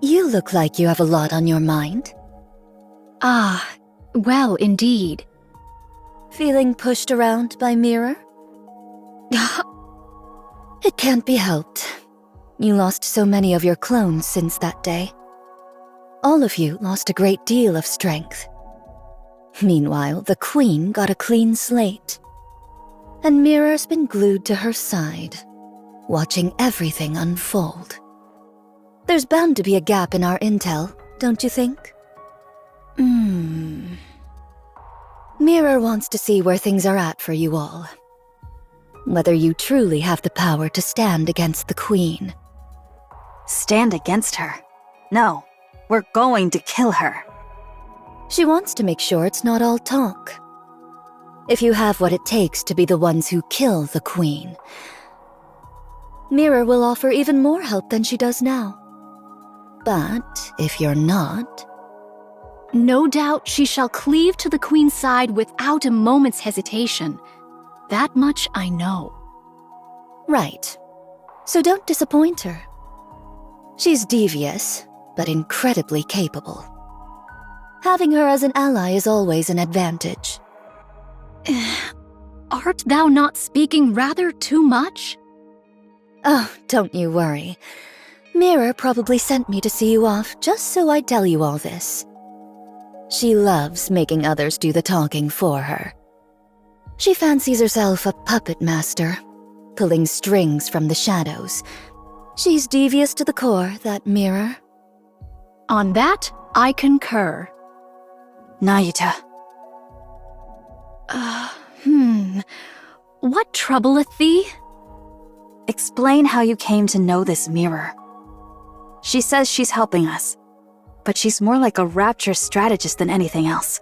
You look like you have a lot on your mind. Ah, well, indeed. Feeling pushed around by Mirror? It can't be helped. You lost so many of your clones since that day. All of you lost a great deal of strength. Meanwhile, the Queen got a clean slate. And Mirror's been glued to her side, watching everything unfold. There's bound to be a gap in our intel, don't you think? Mirror wants to see where things are at for you all. Whether you truly have the power to stand against the Queen. Stand against her? No, we're going to kill her. She wants to make sure it's not all talk. If you have what it takes to be the ones who kill the Queen, Mirror will offer even more help than she does now. But if you're not... No doubt she shall cleave to the Queen's side without a moment's hesitation. That much I know. Right. So don't disappoint her. She's devious, but incredibly capable. Having her as an ally is always an advantage. Art thou not speaking rather too much? Oh, don't you worry. Mirror probably sent me to see you off just so I'd tell you all this. She loves making others do the talking for her. She fancies herself a puppet master, pulling strings from the shadows. She's devious to the core, that Mirror. On that, I concur. Nayuta. What troubleth thee? Explain how you came to know this Mirror. She says she's helping us, but she's more like a rapture strategist than anything else.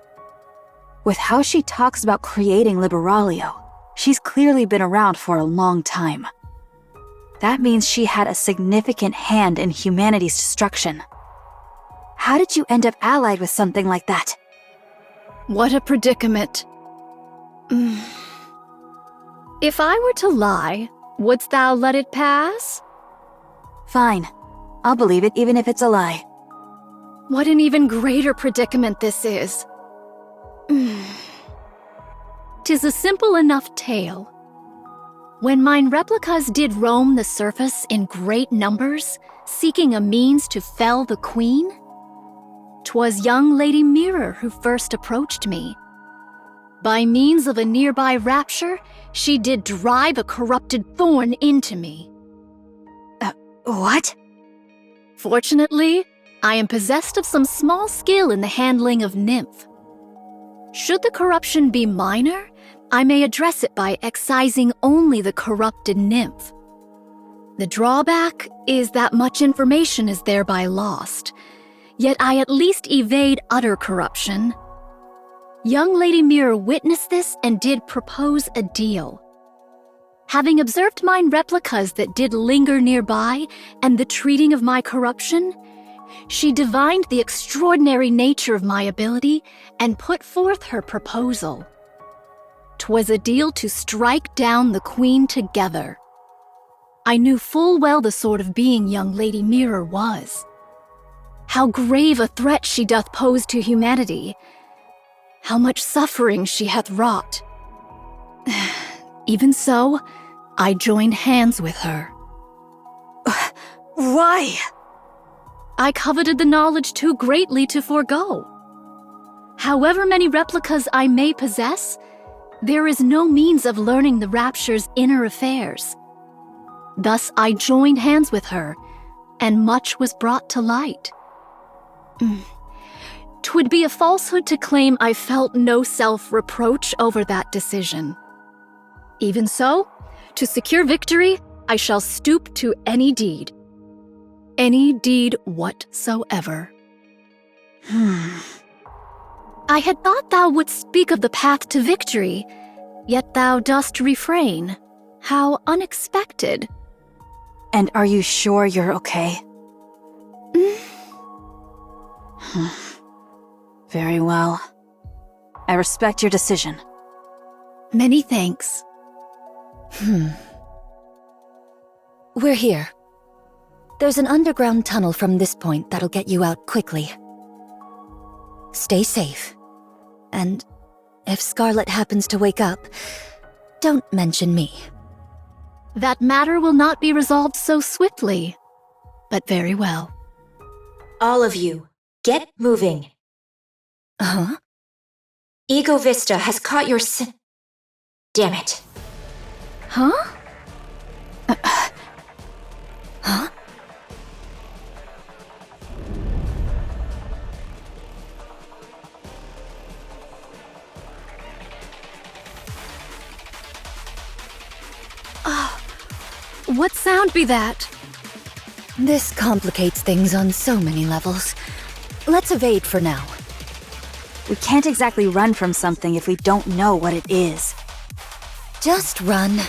With how she talks about creating Liberalio, she's clearly been around for a long time. That means she had a significant hand in humanity's destruction. How did you end up allied with something like that? What a predicament. If I were to lie, wouldst thou let it pass? Fine. I'll believe it even if it's a lie. What an even greater predicament this is. 'Tis a simple enough tale. When mine replicas did roam the surface in great numbers, seeking a means to fell the Queen, 'twas young Lady Mirror who first approached me. By means of a nearby rapture, she did drive a corrupted thorn into me. What? Fortunately, I am possessed of some small skill in the handling of nymph. Should the corruption be minor, I may address it by excising only the corrupted nymph. The drawback is that much information is thereby lost, yet I at least evade utter corruption. Young Lady Mirror witnessed this and did propose a deal. Having observed mine replicas that did linger nearby and the treating of my corruption, she divined the extraordinary nature of my ability and put forth her proposal. 'Twas a deal to strike down the Queen together. I knew full well the sort of being young Lady Mirror was. How grave a threat she doth pose to humanity. How much suffering she hath wrought. Even so, I joined hands with her. Why? I coveted the knowledge too greatly to forego. However many replicas I may possess, there is no means of learning the Rapture's inner affairs. Thus I joined hands with her, and much was brought to light. 'Twould be a falsehood to claim I felt no self-reproach over that decision. Even so, to secure victory, I shall stoop to any deed. Any deed whatsoever. I had thought thou wouldst speak of the path to victory, yet thou dost refrain. How unexpected. And are you sure you're okay? Very well. I respect your decision. Many thanks. We're here. There's an underground tunnel from this point that'll get you out quickly. Stay safe. And if Scarlet happens to wake up, don't mention me. That matter will not be resolved so swiftly, but very well. All of you, get moving. Huh? Ego Vista has caught your Damn it. Huh? Huh? What sound be that? This complicates things on so many levels. Let's evade for now. We can't exactly run from something if we don't know what it is. Just run.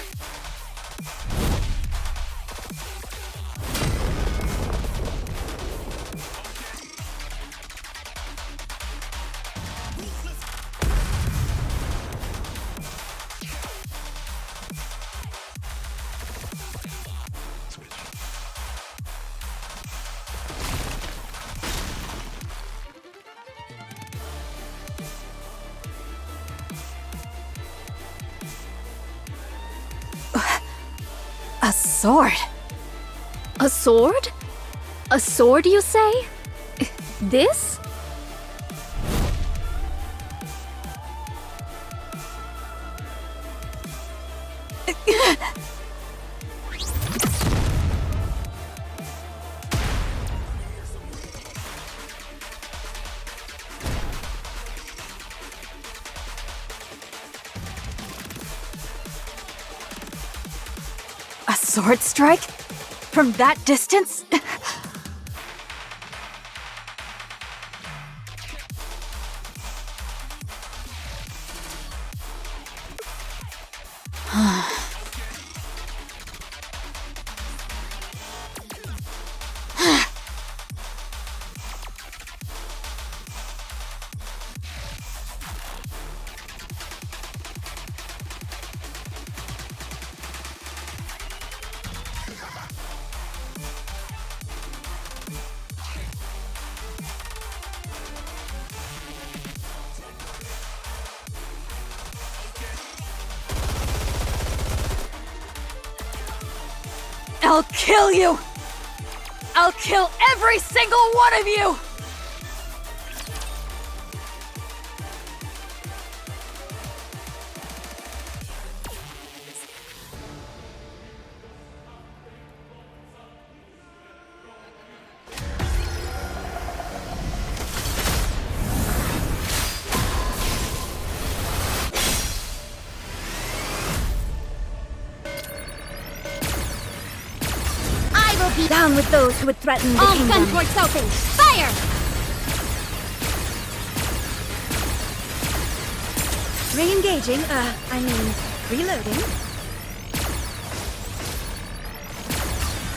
A sword? A sword? A sword, you say? This? A sword strike? From that distance? I'll kill you! I'll kill every single one of you! Down with those who would threaten the All kingdom. gunports open! Fire! Re-engaging, reloading.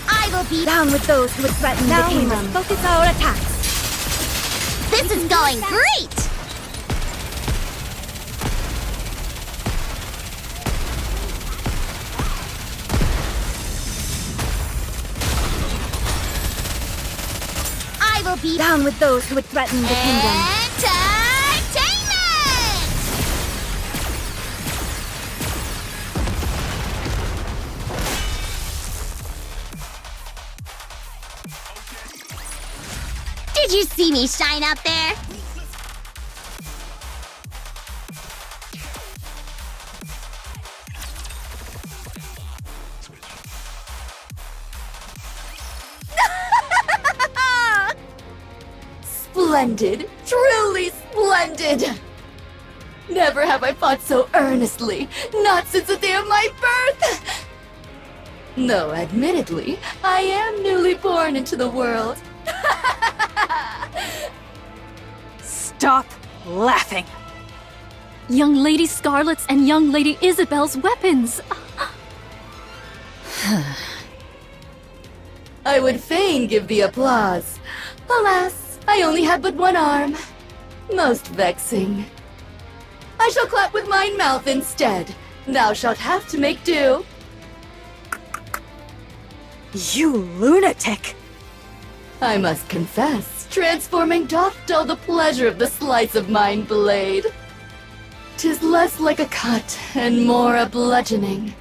I will be Down with those who would threaten the kingdom. Focus our attacks. This is going great! I will be Down with those who would threaten the kingdom. entertainment! Did you see me shine up there? Splendid! Truly splendid! Never have I fought so earnestly, not since the day of my birth! No, admittedly, I am newly born into the world. Stop laughing! Young Lady Scarlet's and Young Lady Isabel's weapons! I would fain give thee applause. Alas, I only have but one arm. Most vexing. I shall clap with mine mouth instead. Thou shalt have to make do. You lunatic! I must confess, transforming doth dull the pleasure of the slice of mine blade. 'Tis less like a cut and more a bludgeoning.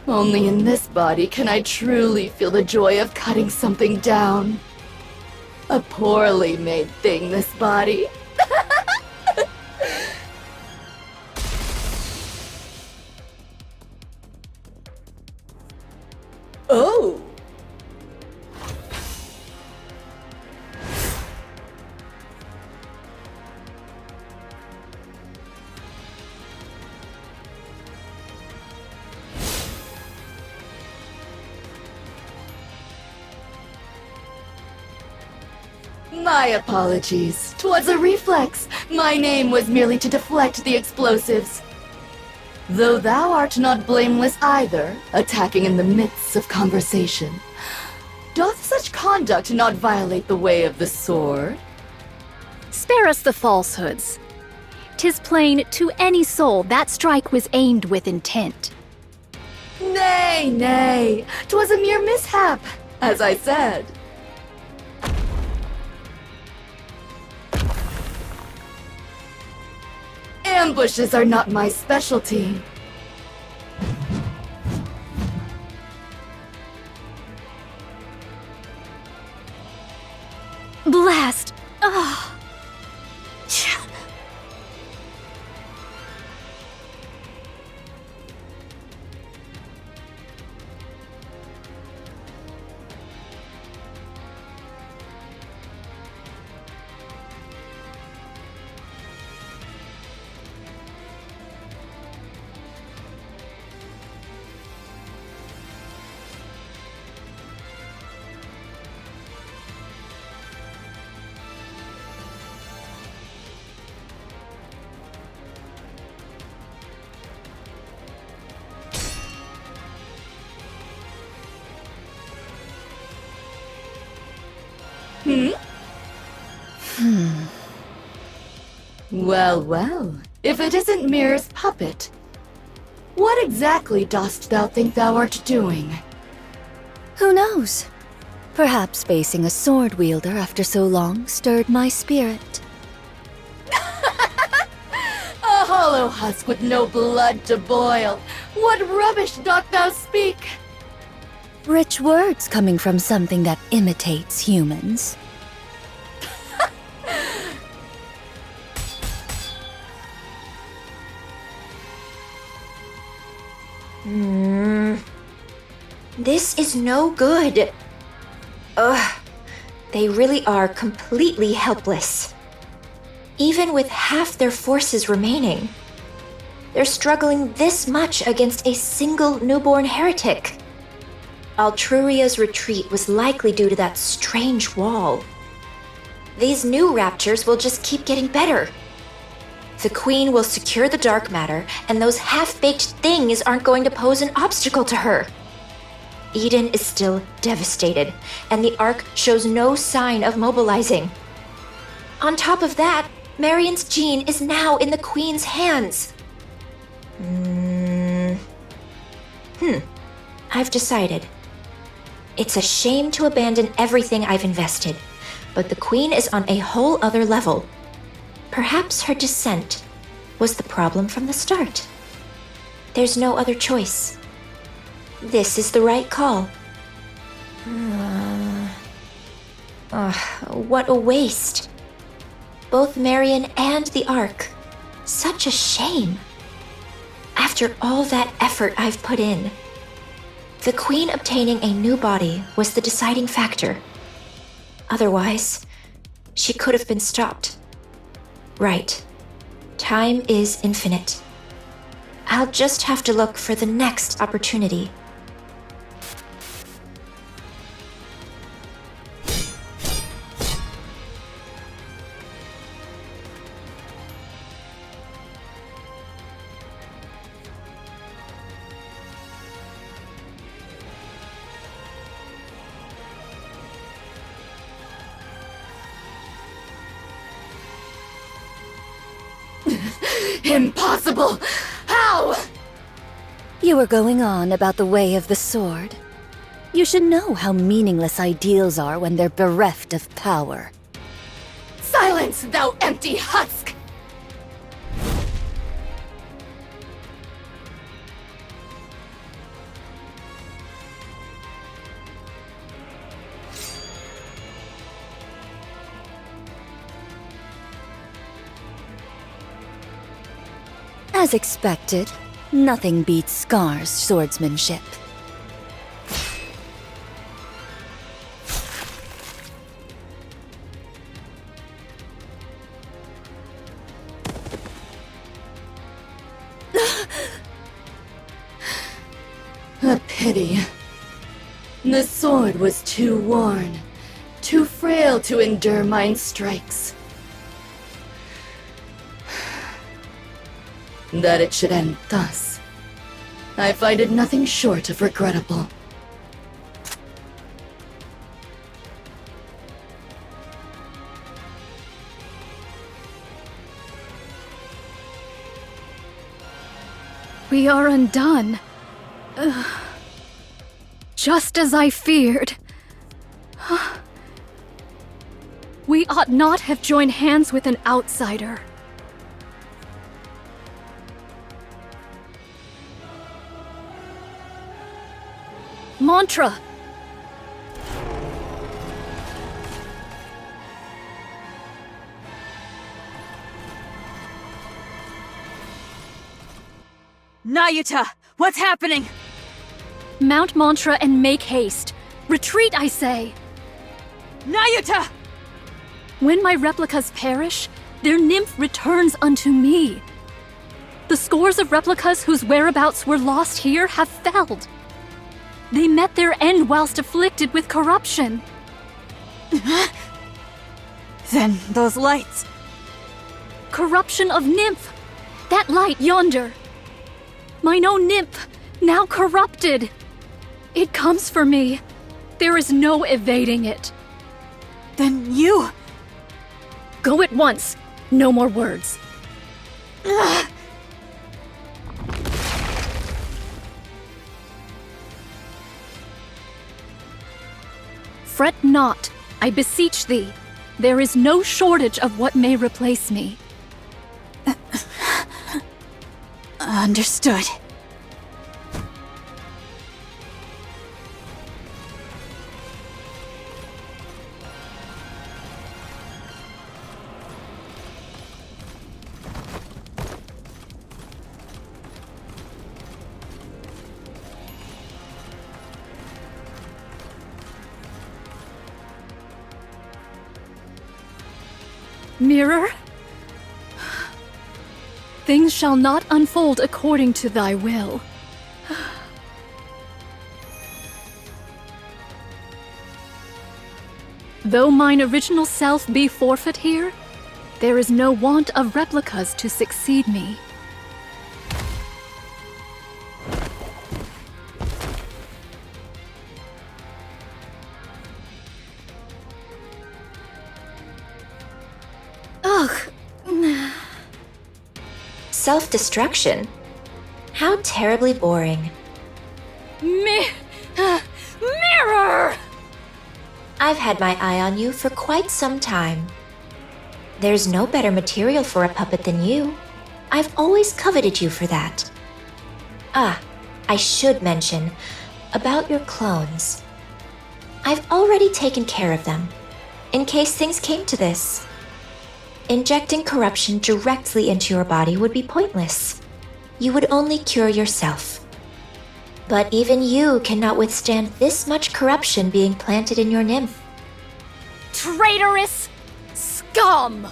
Only in this body can I truly feel the joy of cutting something down. A poorly made thing, this body. Oh! My apologies. 'Twas a reflex. My name was merely to deflect the explosives. Though thou art not blameless either, attacking in the midst of conversation. Doth such conduct not violate the way of the sword? Spare us the falsehoods. 'Tis plain to any soul that strike was aimed with intent. Nay, nay, 'twas a mere mishap, as I said. Ambushes are not my specialty. Blast! Ugh. Well, well, if it isn't Mirror's puppet, what exactly dost thou think thou art doing? Who knows? Perhaps facing a sword wielder after so long stirred my spirit. A hollow husk with no blood to boil. What rubbish dost thou speak? Rich words coming from something that imitates humans. This is no good. Ugh. They really are completely helpless. Even with half their forces remaining. They're struggling this much against a single newborn heretic. Altruria's retreat was likely due to that strange wall. These new raptures will just keep getting better. The Queen will secure the dark matter, and those half-baked things aren't going to pose an obstacle to her. Eden is still devastated, and the Ark shows no sign of mobilizing. On top of that, Marion's gene is now in the Queen's hands. I've decided. It's a shame to abandon everything I've invested, but the Queen is on a whole other level. Perhaps her dissent was the problem from the start. There's no other choice. This is the right call. What a waste. Both Marion and the Ark. Such a shame. After all that effort I've put in. The Queen obtaining a new body was the deciding factor. Otherwise, she could have been stopped. Right. Time is infinite. I'll just have to look for the next opportunity. Impossible! How? You were going on about the way of the sword. You should know how meaningless ideals are when they're bereft of power. Silence, thou empty husk! As expected, nothing beats Scar's swordsmanship. A pity. The sword was too worn, too frail to endure mine strikes. That it should end thus, I find it nothing short of regrettable. We are undone. Just as I feared. We ought not have joined hands with an outsider. Mantra! Nayuta, what's happening? Mount Mantra and make haste. Retreat, I say! Nayuta! When my replicas perish, their nymph returns unto me. The scores of replicas whose whereabouts were lost here have failed. They met their end whilst afflicted with corruption. Then those lights. Corruption of nymph! That light yonder! Mine own nymph, now corrupted! It comes for me. There is no evading it. Then you. Go at once. No more words. Fret not, I beseech thee. There is no shortage of what may replace me. Understood. Mirror? Things shall not unfold according to thy will. Though mine original self be forfeit here, there is no want of replicas to succeed me. Ugh. Self-destruction? How terribly boring. Mirror! I've had my eye on you for quite some time. There's no better material for a puppet than you. I've always coveted you for that. Ah, I should mention about your clones. I've already taken care of them, in case things came to this. Injecting corruption directly into your body would be pointless. You would only cure yourself. But even you cannot withstand this much corruption being planted in your nymph. Traitorous scum!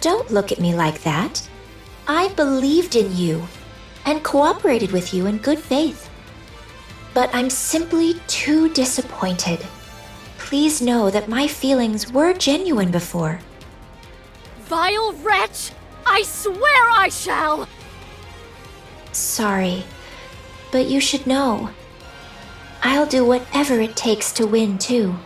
Don't look at me like that. I believed in you and cooperated with you in good faith. But I'm simply too disappointed. Please know that my feelings were genuine before. Vile wretch! I swear I shall! Sorry, but you should know. I'll do whatever it takes to win, too.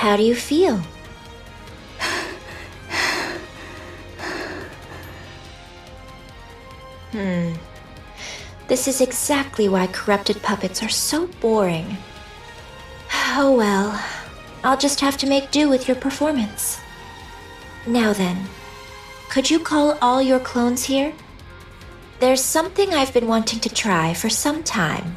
How do you feel? This is exactly why corrupted puppets are so boring. Oh well, I'll just have to make do with your performance. Now then, could you call all your clones here? There's something I've been wanting to try for some time.